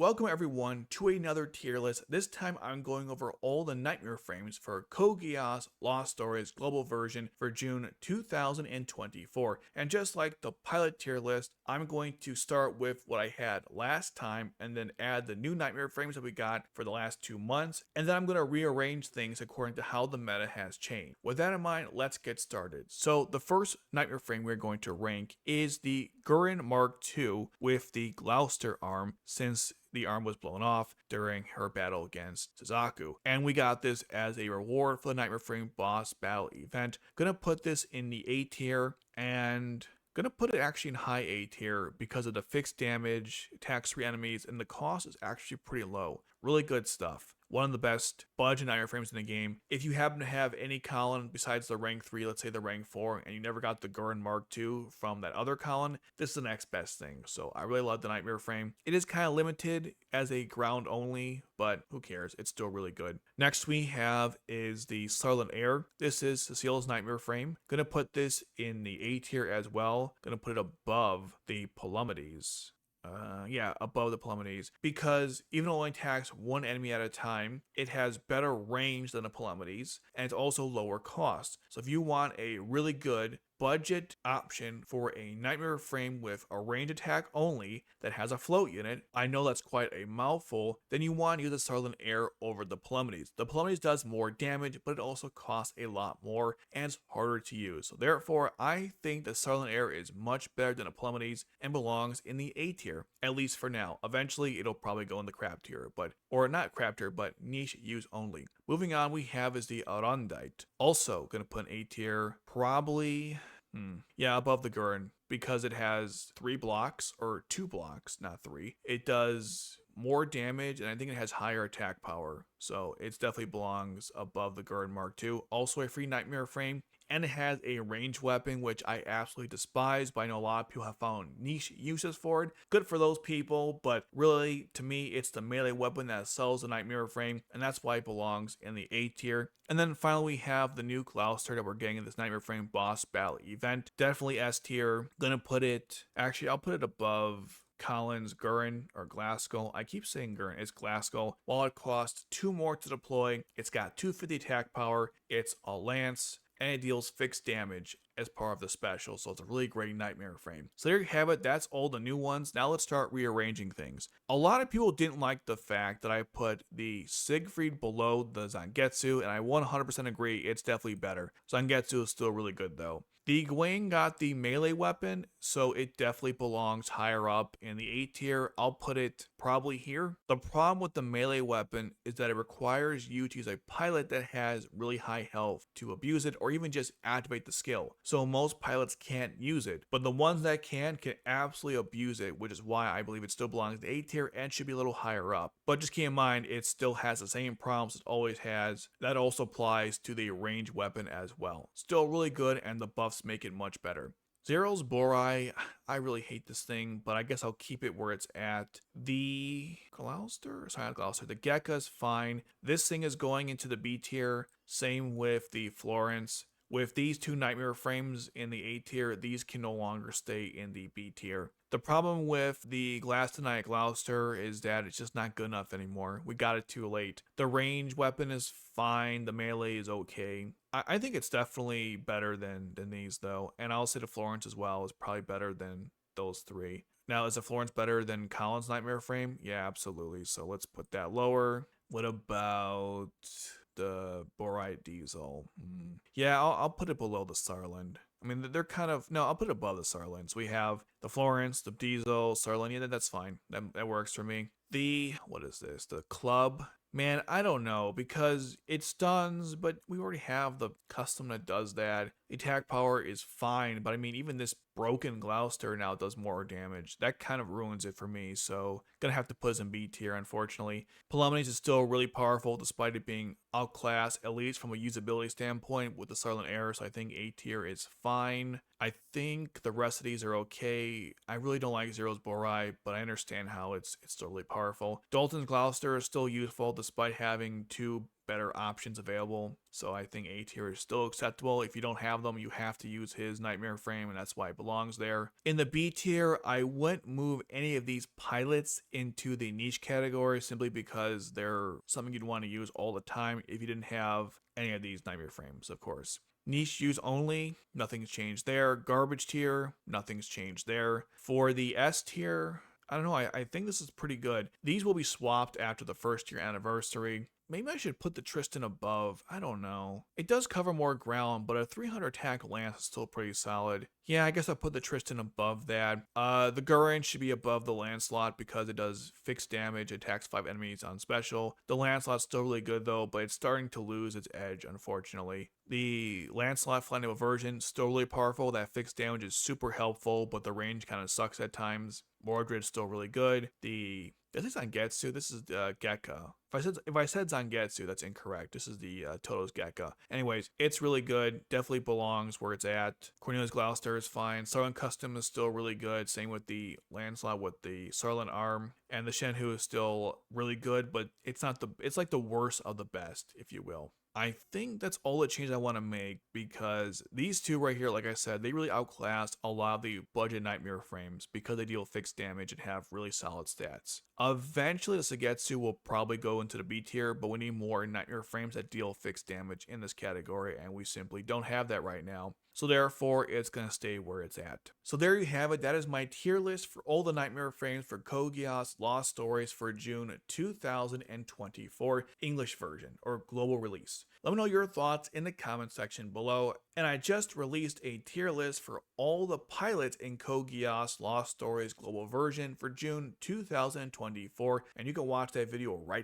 Welcome everyone to another tier list. This time I'm going over all the nightmare frames for Geass Lost Stories global version for June 2024. And just like the pilot tier list, I'm going to start with what I had last time and then add the new nightmare frames that we got for the last 2 months. And then I'm going to rearrange things according to how the meta has changed. With that in mind, let's get started. So the first nightmare frame we're going to rank is the Guren MK-2 with the Gloucester Arm, since the arm was blown off during her battle against Suzaku. And we got this as a reward for the Nightmare Frame boss battle event. Gonna put this in the A tier and gonna put it actually in high A tier because of the fixed damage, attacks 3 enemies, and the cost is actually pretty low. Really good stuff. One of the best budget nightmare frames in the game. If you happen to have any Colin besides the rank 3, let's say the rank 4, and you never got the Guren MK-2 from that other Colin, this is the next best thing. So I really love the nightmare frame. It is kind of limited as a ground only, but who cares? It's still really good. Next we have is the Sutherland Air. This is Cecile's nightmare frame. Gonna put this in the A tier as well. Gonna put it above the Palomides. Above the Palomides, because even though it only attacks one enemy at a time, it has better range than the Palomides, and it's also lower cost. So if you want a really good budget option for a nightmare frame with a range attack only that has a float unit, I know that's quite a mouthful, then you want to use the Sutherland Air over the Palomides. The Palomides does more damage, but it also costs a lot more and it's harder to use. So therefore, I think the Sutherland Air is much better than the Palomides and belongs in the A tier, at least for now. Eventually, it'll probably go in the crap tier, or not crap tier, but niche use only. Moving on, we have is the Aroundight. Also gonna put an A tier, probably above the Guren, because it has 3 blocks, or 2 blocks, not 3. It does more damage, and I think it has higher attack power. So it definitely belongs above the Guren MK-2. Also a free nightmare frame, and it has a ranged weapon, which I absolutely despise, but I know a lot of people have found niche uses for it. Good for those people, but really, to me, it's the melee weapon that sells the nightmare frame, and that's why it belongs in the A tier. And then finally, we have the new Gloucester that we're getting in this nightmare frame boss battle event. Definitely S tier. Gonna put it, actually, I'll put it above Colin's Guren or Glasgow. I keep saying Guren, it's Glasgow. While it costs 2 more to deploy, it's got 250 attack power, it's a lance, and it deals fixed damage as part of the special, so it's a really great nightmare frame. So there you have it, that's all the new ones. Now let's start rearranging things. A lot of people didn't like the fact that I put the Siegfried below the Zangetsu, and I 100% agree, it's definitely better. Zangetsu is still really good though. The Gawain got the melee weapon, so it definitely belongs higher up in the A tier. I'll put it probably here. The problem with the melee weapon is that it requires you to use a pilot that has really high health to abuse it, or even just activate the skill. So most pilots can't use it, but the ones that can absolutely abuse it, which is why I believe it still belongs to A tier and should be a little higher up. But just keep in mind, it still has the same problems it always has. That also applies to the ranged weapon as well. Still really good, and the buffs make it much better. Zero's Borai, I really hate this thing, but I guess I'll keep it where it's at. The Gloucester, the Gekka's fine. This thing is going into the B tier. Same with the Florence. With these 2 nightmare frames in the A tier, these can no longer stay in the B tier. The problem with the Glastonite Gloucester is that it's just not good enough anymore. We got it too late. The range weapon is fine, the melee is okay. I think it's definitely better than these though, and I'll say the Florence as well is probably better than those 3. Now, is the Florence better than Colin's nightmare frame? Yeah, absolutely. So let's put that lower. What about the Borite Diesel? Yeah, I'll put it below the Sutherland. I mean, they're kind of, no, I'll put it above the Sutherland. So we have the Florence, the Diesel, Sutherland. Yeah, that's fine. That works for me. What is this? The Club. Man, I don't know, because it stuns, but we already have the custom that does that. The attack power is fine, but I mean, even this broken Gloucester now does more damage. That kind of ruins it for me, so gonna have to put it in B tier, unfortunately. Palomides is still really powerful, despite it being outclassed, at least from a usability standpoint, with the Sutherland Air, so I think A tier is fine. I think the rest of these are okay. I really don't like Zero's Borai, but I understand how it's still really powerful. Dalton's Gloucester is still useful, despite having 2 better options available. So I think A tier is still acceptable. If you don't have them, you have to use his Nightmare frame, and that's why it belongs there. In the B tier, I wouldn't move any of these pilots into the niche category simply because they're something you'd want to use all the time if you didn't have any of these Nightmare frames, of course. Niche use only, nothing's changed there. Garbage tier, nothing's changed there. For the S tier, I don't know, I think this is pretty good. These will be swapped after the first year anniversary. Maybe I should put the Tristan above. I don't know. It does cover more ground, but a 300 attack lance is still pretty solid. Yeah, I guess I'll put the Tristan above that. The Guren should be above the Lancelot because it does fixed damage, attacks 5 enemies on special. The Lancelot's still really good though, but it's starting to lose its edge, unfortunately. The Lancelot Flying version, still really powerful. That fixed damage is super helpful, but the range kind of sucks at times. Mordred's still really good. This is Zangetsu. This is Gekka. If I said Zangetsu, that's incorrect. This is the Toto's Gekka. Anyways, it's really good. Definitely belongs where it's at. Cornelia's Gloucester is fine. Sutherland Custom is still really good. Same with the Lancelot with the Sutherland Arm. And the Shenhu is still really good, but it's like the worst of the best, if you will. I think that's all the changes I want to make because these two right here, like I said, they really outclass a lot of the budget Nightmare frames because they deal fixed damage and have really solid stats. Eventually, the Suigetsu will probably go into the B tier, but we need more Nightmare frames that deal fixed damage in this category, and we simply don't have that right now. So therefore, it's going to stay where it's at. So there you have it. That is my tier list for all the Nightmare frames for Code Geass Lost Stories for June 2024 English version or global release. Let me know your thoughts in the comment section below. And I just released a tier list for all the pilots in Code Geass Lost Stories global version for June 2024. And you can watch that video right